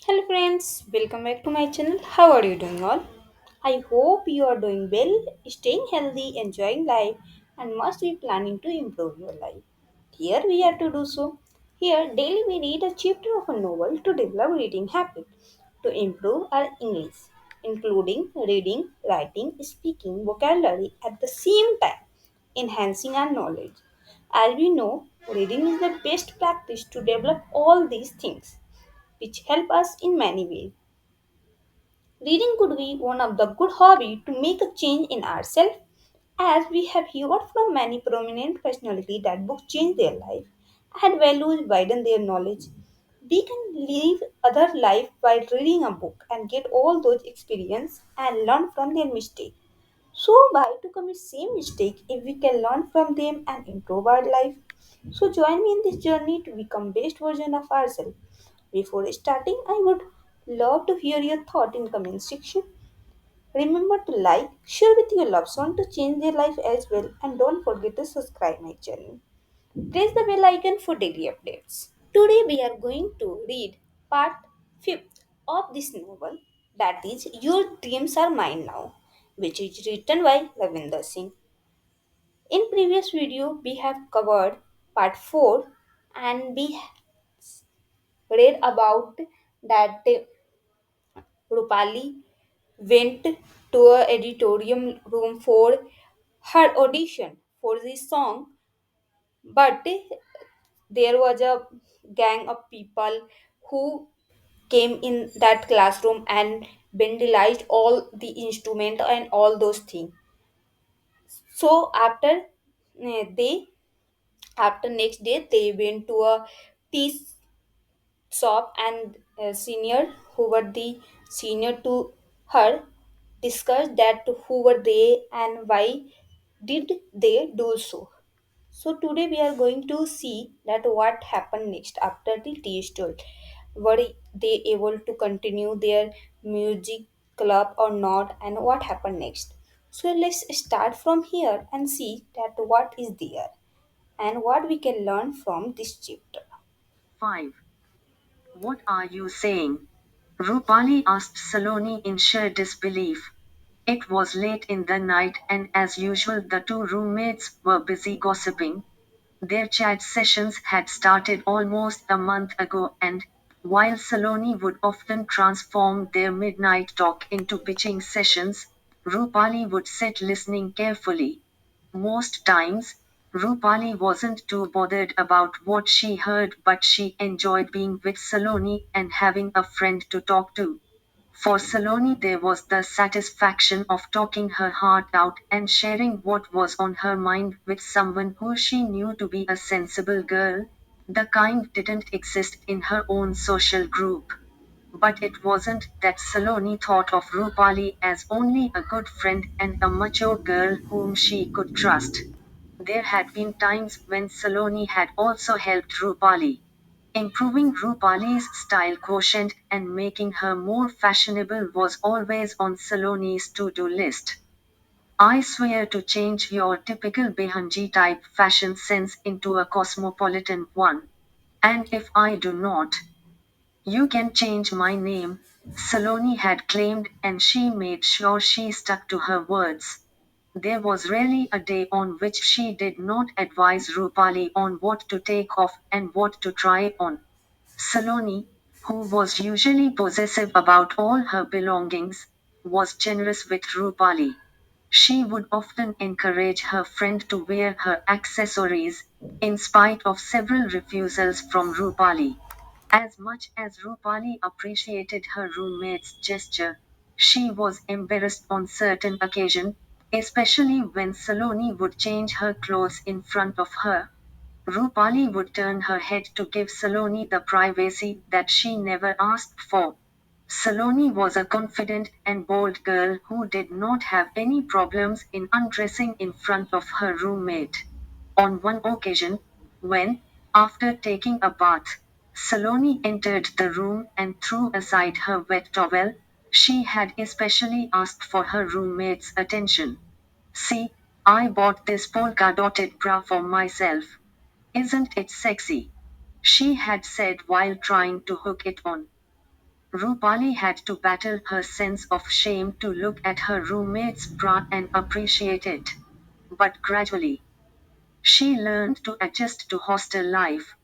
Hello friends, welcome back to my channel. How are you doing all? I hope you are doing well, staying healthy, enjoying life, and must be planning to improve your life. Here we are to do so. Here daily we read a chapter of a novel to develop reading habit, to improve our English, including reading, writing, speaking, vocabulary at the same time, enhancing our knowledge. As we know, reading is the best practice to develop all these things which help us in many ways. Reading could be one of the good hobby to make a change in ourselves, as we have heard from many prominent personalities that books change their life, add values, widen their knowledge. We can live other life by reading a book and get all those experience and learn from their mistake. So why to commit same mistake if we can learn from them and improve our life? So join me in this journey to become best version of ourselves. Before starting, I would love to hear your thought in comment section. Remember to like, share with your loved one to change their life as well, and don't forget to subscribe my channel. Press the bell icon for daily updates. Today we are going to read part 5th of this novel, that is Your Dreams Are Mine Now, which is written by Ravinder Singh. In previous video we have covered part 4 and we read about that Rupali went to a auditorium room for her audition for this song, but there was a gang of people who came in that classroom and vandalized all the instrument and all those things. So they after next day they went to a tea shop and senior who were the senior to her discussed that who were they and why did they do so. So today we are going to see that what happened next after the tea stall. Were they able to continue their music club or not, and what happened next? So let's start from here and see that what is there and what we can learn from this chapter. 5. What are you saying? Rupali asked Saloni in sheer disbelief. It was late in the night, and as usual, the two roommates were busy gossiping. Their chat sessions had started almost a month ago, and while Saloni would often transform their midnight talk into bitching sessions, Rupali would sit listening carefully. Most times, Rupali wasn't too bothered about what she heard, but she enjoyed being with Saloni and having a friend to talk to. For Saloni, there was the satisfaction of talking her heart out and sharing what was on her mind with someone who she knew to be a sensible girl. The kind didn't exist in her own social group. But it wasn't that Saloni thought of Rupali as only a good friend and a mature girl whom she could trust. There had been times when Saloni had also helped Rupali. Improving Rupali's style quotient and making her more fashionable was always on Saloni's to-do list. I swear to change your typical Behanji type fashion sense into a cosmopolitan one. And if I do not, you can change my name, Saloni had claimed, and she made sure she stuck to her words. There was rarely a day on which she did not advise Rupali on what to take off and what to try on. Saloni, who was usually possessive about all her belongings, was generous with Rupali. She would often encourage her friend to wear her accessories, in spite of several refusals from Rupali. As much as Rupali appreciated her roommate's gesture, she was embarrassed on certain occasions, especially when Saloni would change her clothes in front of her. Rupali would turn her head to give Saloni the privacy that she never asked for. Saloni was a confident and bold girl who did not have any problems in undressing in front of her roommate. On one occasion, when, after taking a bath, Saloni entered the room and threw aside her wet towel, she had especially asked for her roommate's attention. See, I bought this polka dotted bra for myself. Isn't it sexy? She had said while trying to hook it on. Rupali had to battle her sense of shame to look at her roommate's bra and appreciate it. But gradually, she learned to adjust to hostel life.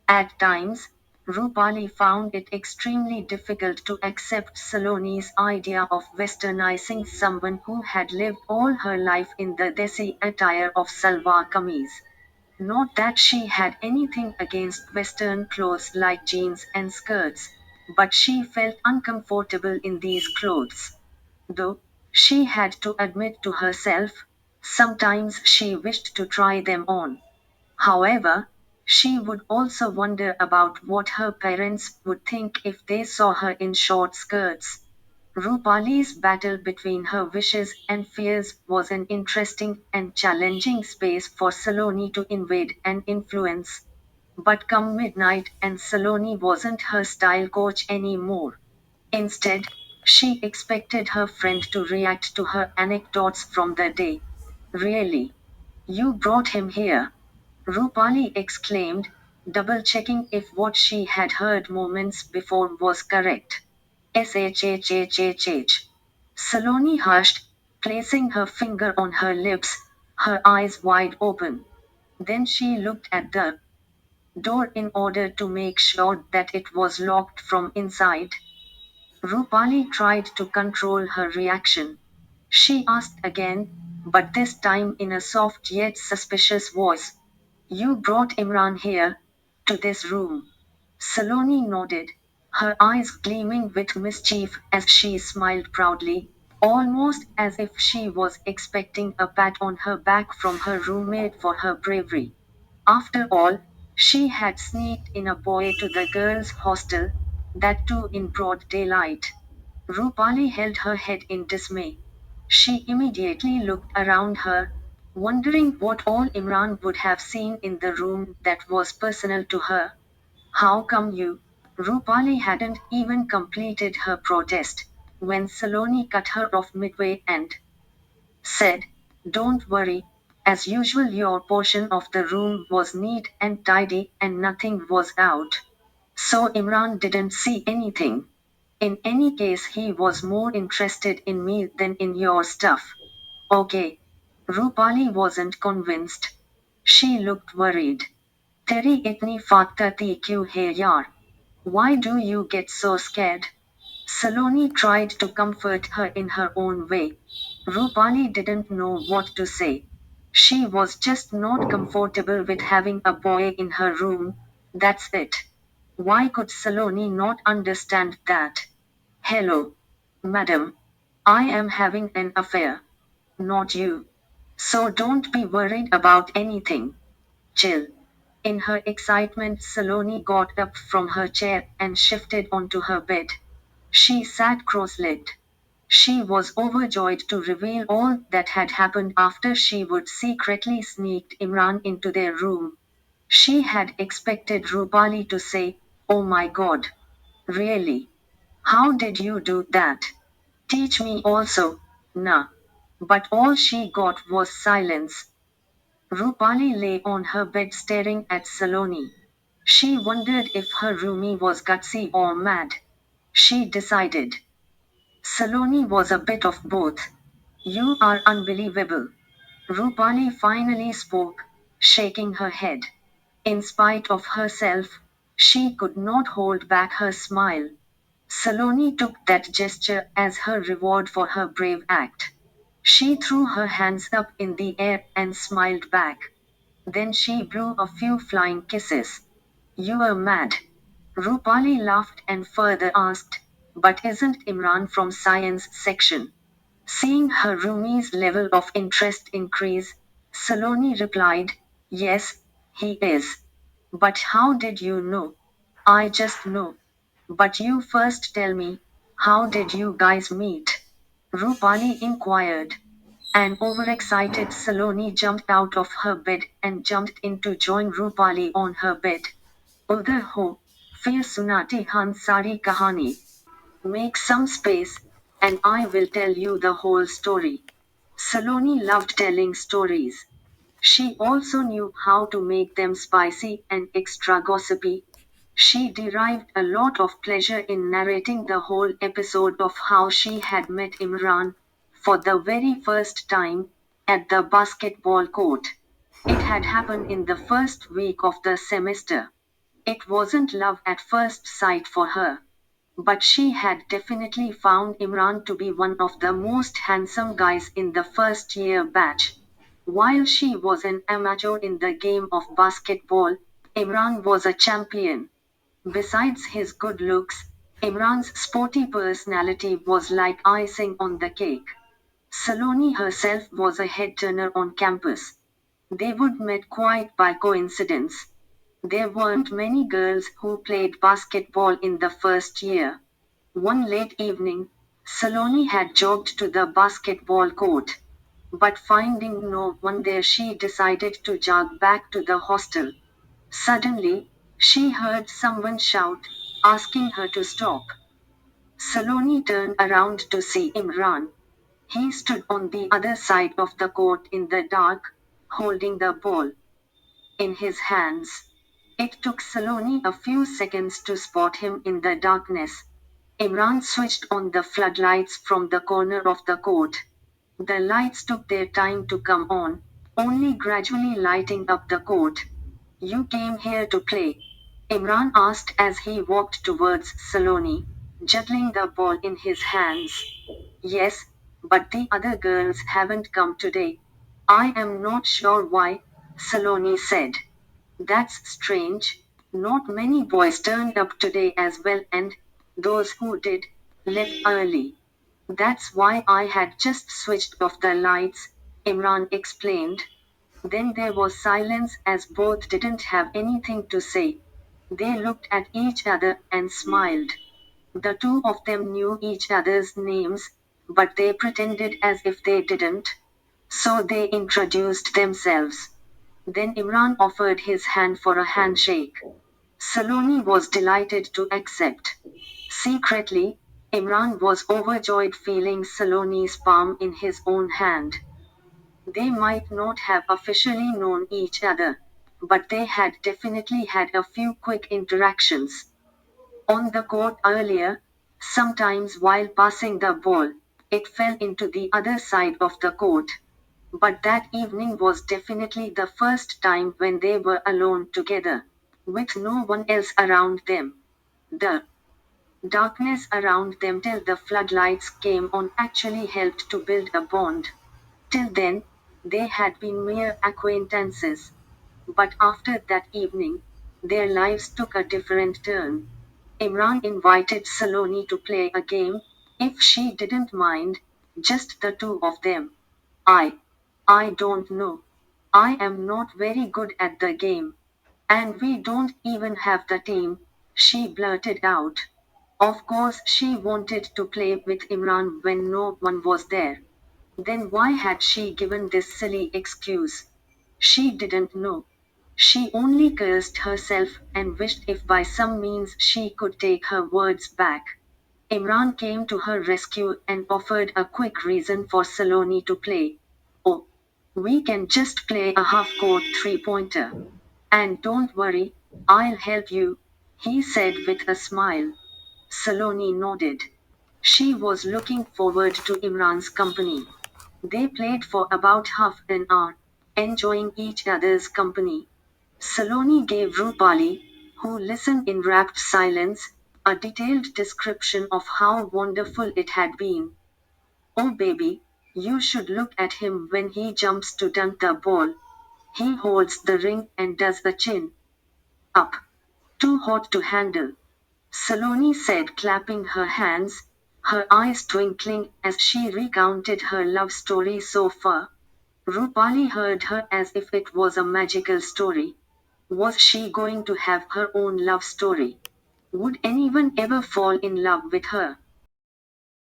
At times, Rupali found it extremely difficult to accept Saloni's idea of westernizing someone who had lived all her life in the desi attire of salwar kameez. Not that she had anything against Western clothes like jeans and skirts, but she felt uncomfortable in these clothes. Though, she had to admit to herself, sometimes she wished to try them on. However, she would also wonder about what her parents would think if they saw her in short skirts. Rupali's battle between her wishes and fears was an interesting and challenging space for Saloni to invade and influence. But come midnight, and Saloni wasn't her style coach anymore. Instead, she expected her friend to react to her anecdotes from the day. Really? You brought him here? Rupali exclaimed, double checking if what she had heard moments before was correct. Shhhhh. Saloni hushed, placing her finger on her lips, her eyes wide open. Then she looked at the door in order to make sure that it was locked from inside. Rupali tried to control her reaction. She asked again, but this time in a soft yet suspicious voice. You brought Imran here, to this room. Saloni nodded, her eyes gleaming with mischief as she smiled proudly, almost as if she was expecting a pat on her back from her roommate for her bravery. After all, she had sneaked in a boy to the girls' hostel, that too in broad daylight. Rupali held her head in dismay. She immediately looked around her, wondering what all Imran would have seen in the room that was personal to her. How come you? Rupali hadn't even completed her protest when Saloni cut her off midway and said, don't worry, as usual, your portion of the room was neat and tidy and nothing was out. So Imran didn't see anything. In any case, he was more interested in me than in your stuff. Okay. Rupali wasn't convinced. She looked worried. Teri itni fatati kyun hai yaar? Why do you get so scared? Saloni tried to comfort her in her own way. Rupali didn't know what to say. She was just not comfortable with having a boy in her room, that's it. Why could Saloni not understand that? Hello, madam. I am having an affair. Not you. So don't be worried about anything. Chill. In her excitement, Saloni got up from her chair and shifted onto her bed. She sat cross-legged. She was overjoyed to reveal all that had happened after she would secretly sneaked Imran into their room. She had expected Rupali to say, oh my god. Really? How did you do that? Teach me also. Nah. But all she got was silence. Rupali lay on her bed staring at Saloni. She wondered if her roomie was gutsy or mad. She decided. Saloni was a bit of both. You are unbelievable. Rupali finally spoke, shaking her head. In spite of herself, she could not hold back her smile. Saloni took that gesture as her reward for her brave act. She threw her hands up in the air and smiled back. Then she blew a few flying kisses. You are mad. Rupali laughed and further asked, but isn't Imran from science section? Seeing her roomie's level of interest increase, Saloni replied, yes, he is. But how did you know? I just know. But you first tell me, how did you guys meet? Rupali inquired. An overexcited Saloni jumped out of her bed and jumped in to join Rupali on her bed. Udhar ho, fir sunati han sari kahani. Make some space, and I will tell you the whole story. Saloni loved telling stories. She also knew how to make them spicy and extra gossipy. She derived a lot of pleasure in narrating the whole episode of how she had met Imran, for the very first time, at the basketball court. It had happened in the first week of the semester. It wasn't love at first sight for her. But she had definitely found Imran to be one of the most handsome guys in the first year batch. While she was an amateur in the game of basketball, Imran was a champion. Besides his good looks, Imran's sporty personality was like icing on the cake. Saloni herself was a head turner on campus. They would met quite by coincidence. There weren't many girls who played basketball in the first year. One late evening, Saloni had jogged to the basketball court. But finding no one there, she decided to jog back to the hostel. Suddenly, she heard someone shout, asking her to stop. Saloni turned around to see Imran. He stood on the other side of the court in the dark, holding the ball in his hands. It took Saloni a few seconds to spot him in the darkness. Imran switched on the floodlights from the corner of the court. The lights took their time to come on, only gradually lighting up the court. You came here to play? Imran asked as he walked towards Saloni, juggling the ball in his hands. Yes, but the other girls haven't come today. I am not sure why, Saloni said. That's strange. Not many boys turned up today as well, and those who did left early. That's why I had just switched off the lights, Imran explained. Then there was silence as both didn't have anything to say. They looked at each other and smiled. The two of them knew each other's names, but they pretended as if they didn't. So they introduced themselves. Then Imran offered his hand for a handshake. Saloni was delighted to accept. Secretly, Imran was overjoyed feeling Saloni's palm in his own hand. They might not have officially known each other, but they had definitely had a few quick interactions. On the court earlier, sometimes while passing the ball, it fell into the other side of the court. But that evening was definitely the first time when they were alone together, with no one else around them. The darkness around them till the floodlights came on actually helped to build a bond. Till then, they had been mere acquaintances. But after that evening, their lives took a different turn. Imran invited Saloni to play a game, if she didn't mind, just the two of them. I. I don't know. I am not very good at the game. And we don't even have the team, she blurted out. Of course, she wanted to play with Imran when no one was there. Then why had she given this silly excuse? She didn't know. She only cursed herself and wished if by some means she could take her words back. Imran came to her rescue and offered a quick reason for Saloni to play. Oh, we can just play a half-court three-pointer. And don't worry, I'll help you, he said with a smile. Saloni nodded. She was looking forward to Imran's company. They played for about half an hour, enjoying each other's company. Saloni gave Rupali, who listened in rapt silence, a detailed description of how wonderful it had been. Oh baby, you should look at him when he jumps to dunk the ball. He holds the ring and does a chin up. Too hot to handle. Saloni said, clapping her hands, her eyes twinkling as she recounted her love story so far. Rupali heard her as if it was a magical story. Was she going to have her own love story? Would anyone ever fall in love with her?